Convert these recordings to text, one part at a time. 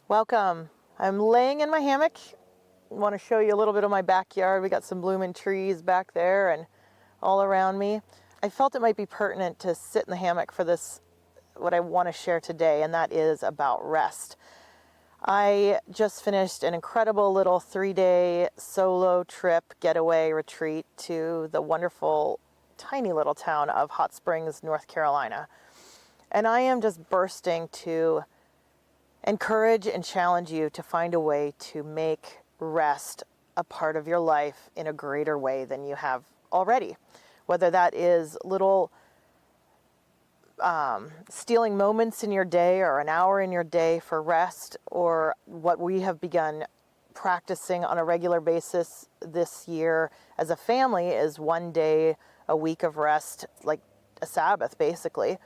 Welcome. I'm laying in my hammock. I want to show you a little bit of my backyard. We got some blooming trees back there and all around me. I felt it might be pertinent to sit in the hammock for this, what I want to share today, and that is about rest. I just finished an incredible little 3-day solo trip getaway retreat to the wonderful tiny little town of Hot Springs, North Carolina. And I am just bursting to encourage and challenge you to find a way to make rest a part of your life in a greater way than you have already. Whether that is little stealing moments in your day or an hour in your day for rest, or what we have begun practicing on a regular basis this year as a family is 1 day a week of rest, like a Sabbath basically.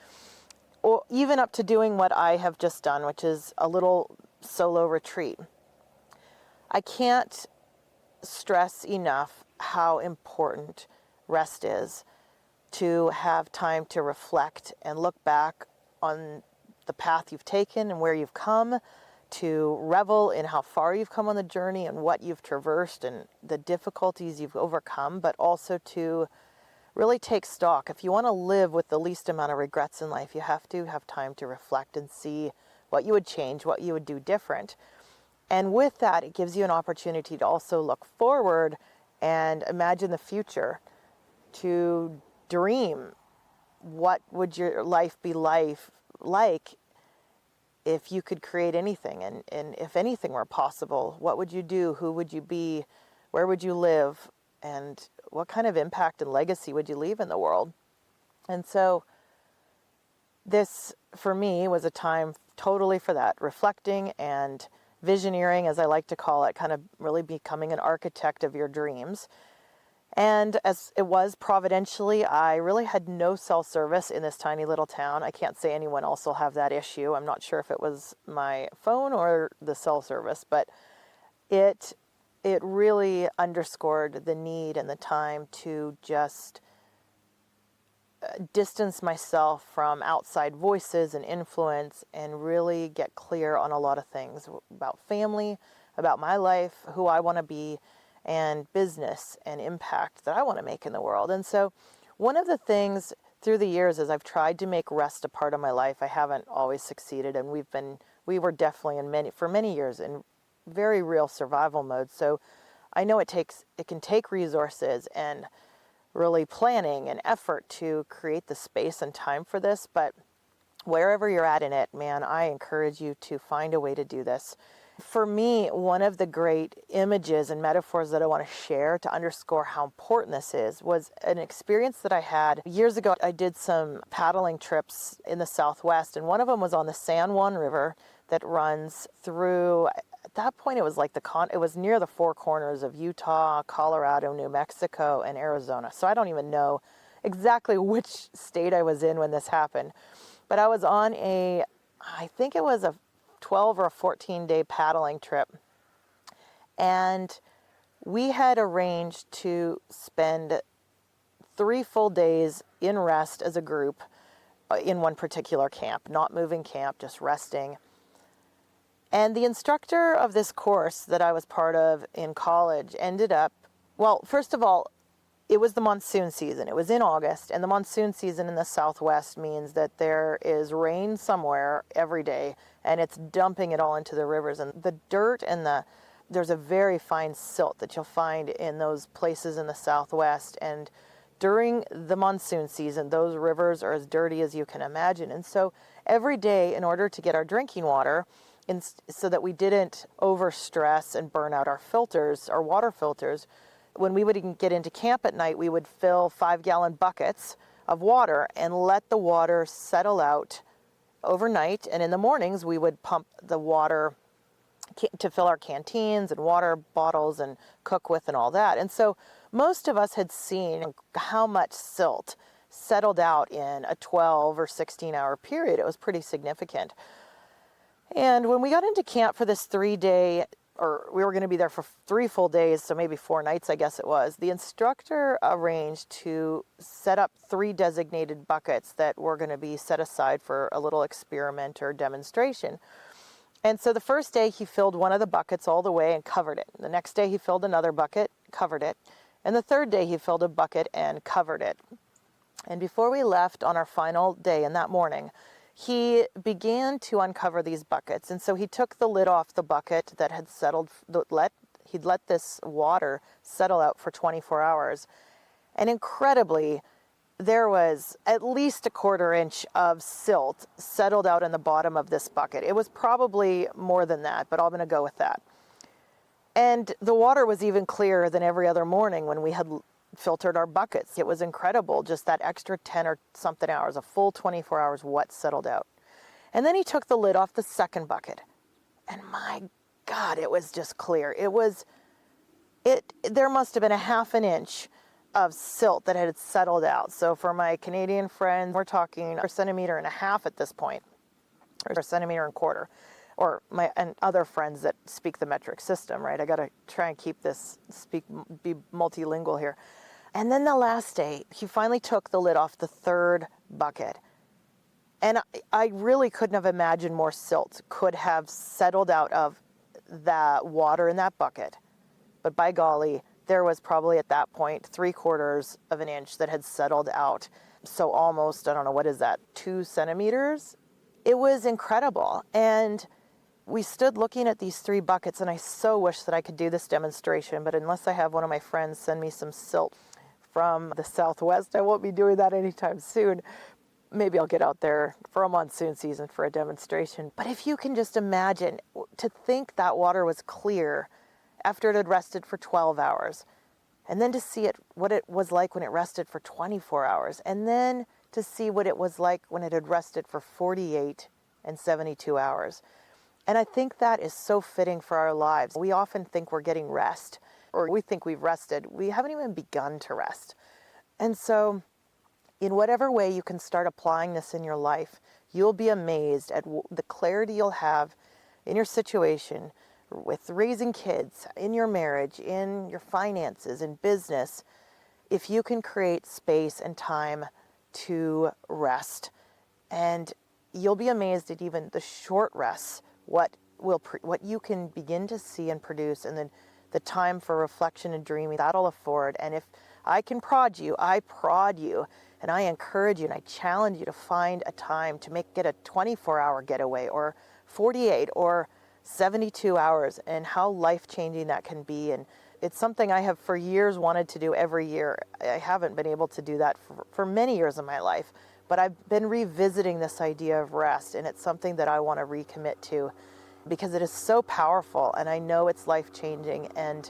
Or even up to doing what I have just done, which is a little solo retreat. I can't stress enough how important rest is, to have time to reflect and look back on the path you've taken and where you've come, to revel in how far you've come on the journey and what you've traversed and the difficulties you've overcome, but also to really take stock. If you want to live with the least amount of regrets in life, you have to have time to reflect and see what you would change, what you would do different. And with that, it gives you an opportunity to also look forward and imagine the future, to dream what would your life be like if you could create anything, and if anything were possible, what would you do, who would you be, where would you live, and what kind of impact and legacy would you leave in the world? And so this, for me, was a time totally for that, reflecting and visioneering, as I like to call it, kind of really becoming an architect of your dreams. And as it was providentially, I really had no cell service in this tiny little town. I can't say anyone else will have that issue. I'm not sure if it was my phone or the cell service, but it really underscored the need and the time to just distance myself from outside voices and influence and really get clear on a lot of things about family, about my life, who I want to be, and business and impact that I want to make in the world. And so one of the things through the years is I've tried to make rest a part of my life. I haven't always succeeded, and we were definitely for many years in very real survival mode. So I know it can take resources and really planning and effort to create the space and time for this. But wherever you're at in it, man, I encourage you to find a way to do this. For me, one of the great images and metaphors that I want to share to underscore how important this is was an experience that I had years ago. I did some paddling trips in the Southwest, and one of them was on the San Juan River that runs through, at that point it was like it was near the four corners of Utah, Colorado, New Mexico, and Arizona. So I don't even know exactly which state I was in when this happened. But I was on I think it was a 12 or a 14-day paddling trip. And we had arranged to spend 3 full days in rest as a group in one particular camp, not moving camp, just resting. And the instructor of this course that I was part of in college ended up, well, first of all, it was the monsoon season. It was in August, and the monsoon season in the Southwest means that there is rain somewhere every day, and it's dumping it all into the rivers. And the dirt and there's a very fine silt that you'll find in those places in the Southwest. And during the monsoon season, those rivers are as dirty as you can imagine. And so every day, in order to get our drinking water, so that we didn't overstress and burn out our filters, our water filters, when we would get into camp at night, we would fill 5-gallon buckets of water and let the water settle out overnight. And in the mornings, we would pump the water to fill our canteens and water bottles and cook with and all that. And so most of us had seen how much silt settled out in a 12 or 16-hour period. It was pretty significant. And when we got into camp for this 3-day, or we were going to be there for 3 full days, so maybe 4 nights, I guess it was, the instructor arranged to set up 3 designated buckets that were going to be set aside for a little experiment or demonstration. And so the first day he filled one of the buckets all the way and covered it. The next day he filled another bucket, covered it. And the third day he filled a bucket and covered it. And before we left on our final day in that morning, he began to uncover these buckets. And so he took the lid off the bucket that had settled, he'd let this water settle out for 24 hours. And incredibly, there was at least a 1/4 inch of silt settled out in the bottom of this bucket. It was probably more than that, but I'm going to go with that. And the water was even clearer than every other morning when we had filtered our buckets. It was incredible, just that extra 10 or something hours, a full 24 hours, what settled out. And then he took the lid off the second bucket. And my God, it was just clear. There must have been a 1/2 inch of silt that had settled out. So for my Canadian friends, we're talking a 1.5 centimeters at this point, or 1.25 centimeters, or and other friends that speak the metric system, right? I got to try and keep this, be multilingual here. And then the last day, he finally took the lid off the third bucket. And I really couldn't have imagined more silt could have settled out of the water in that bucket. But by golly, there was probably at that point 3/4 of an inch that had settled out. So almost, I don't know, what is that, 2 centimeters? It was incredible. And we stood looking at these 3 buckets, and I so wish that I could do this demonstration, but unless I have one of my friends send me some silt from the Southwest, I won't be doing that anytime soon. Maybe I'll get out there for a monsoon season for a demonstration. But if you can just imagine, to think that water was clear after it had rested for 12 hours, and then to see what it was like when it rested for 24 hours, and then to see what it was like when it had rested for 48 and 72 hours. And I think that is so fitting for our lives. We often think we're getting rest, or we think we've rested. We haven't even begun to rest. And so in whatever way you can start applying this in your life, you'll be amazed at the clarity you'll have in your situation, with raising kids, in your marriage, in your finances, in business, if you can create space and time to rest. And you'll be amazed at even the short rests, what you can begin to see and produce, and then the time for reflection and dreaming that'll afford. And if I can prod you, I prod you, and I encourage you, and I challenge you to find a time to get a 24-hour getaway, or 48, or 72 hours, and how life-changing that can be. And it's something I have for years wanted to do every year. I haven't been able to do that for many years of my life, but I've been revisiting this idea of rest, and it's something that I want to recommit to because it is so powerful, and I know it's life-changing, and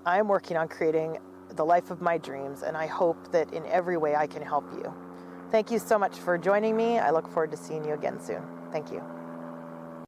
I'm working on creating the life of my dreams, and I hope that in every way I can help you. Thank you so much for joining me. I look forward to seeing you again soon. Thank you.